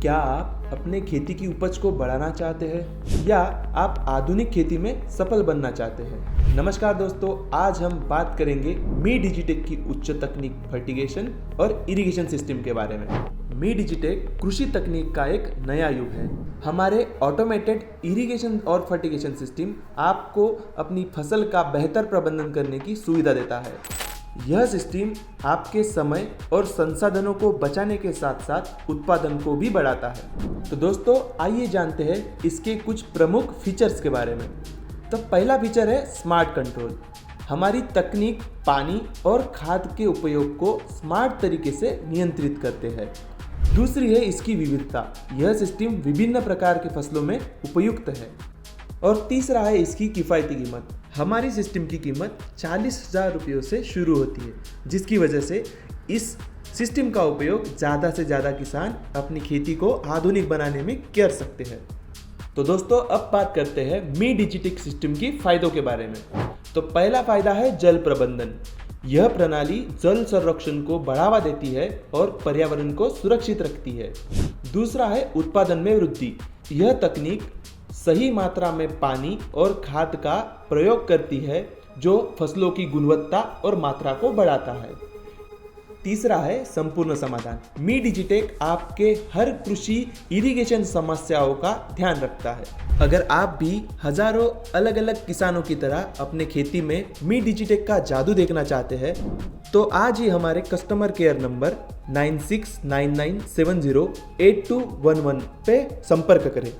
क्या आप अपने खेती की उपज को बढ़ाना चाहते हैं या आप आधुनिक खेती में सफल बनना चाहते हैं? नमस्कार दोस्तों, आज हम बात करेंगे मी डिजिटेक की उच्च तकनीक फर्टिगेशन और इरिगेशन सिस्टम के बारे में। मी डिजिटेक कृषि तकनीक का एक नया युग है। हमारे ऑटोमेटेड इरिगेशन और फर्टिगेशन सिस्टम आपको अपनी फसल का बेहतर प्रबंधन करने की सुविधा देता है। यह सिस्टम आपके समय और संसाधनों को बचाने के साथ साथ उत्पादन को भी बढ़ाता है। तो दोस्तों, आइए जानते हैं इसके कुछ प्रमुख फीचर्स के बारे में। तो पहला फीचर है स्मार्ट कंट्रोल। हमारी तकनीक पानी और खाद के उपयोग को स्मार्ट तरीके से नियंत्रित करते हैं। दूसरी है इसकी विविधता। यह सिस्टम विभिन्न प्रकार के फसलों में उपयुक्त है। और तीसरा है इसकी किफ़ायती कीमत। हमारी सिस्टम की कीमत 40,000 रुपयों से शुरू होती है, जिसकी वजह से इस सिस्टम का उपयोग ज़्यादा से ज़्यादा किसान अपनी खेती को आधुनिक बनाने में कर सकते हैं। तो दोस्तों, अब बात करते हैं मी डिजिटेक सिस्टम की फ़ायदों के बारे में। तो पहला फ़ायदा है जल प्रबंधन। यह प्रणाली जल संरक्षण को बढ़ावा देती है और पर्यावरण को सुरक्षित रखती है। दूसरा है उत्पादन में वृद्धि। यह तकनीक सही मात्रा में पानी और खाद का प्रयोग करती है, जो फसलों की गुणवत्ता और मात्रा को बढ़ाता है। तीसरा है संपूर्ण समाधान। मी डिजिटेक आपके हर कृषि इरिगेशन समस्याओं का ध्यान रखता है। अगर आप भी हजारों अलग अलग किसानों की तरह अपने खेती में मी डिजिटेक का जादू देखना चाहते हैं, तो आज ही हमारे कस्टमर केयर नंबर 9699708211 पे संपर्क करें।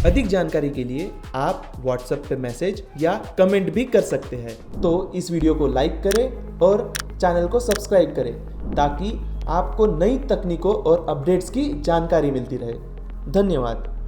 अधिक जानकारी के लिए आप व्हाट्सएप पे मैसेज या कमेंट भी कर सकते हैं। तो इस वीडियो को लाइक करें और चैनल को सब्सक्राइब करें, ताकि आपको नई तकनीकों और अपडेट्स की जानकारी मिलती रहे। धन्यवाद।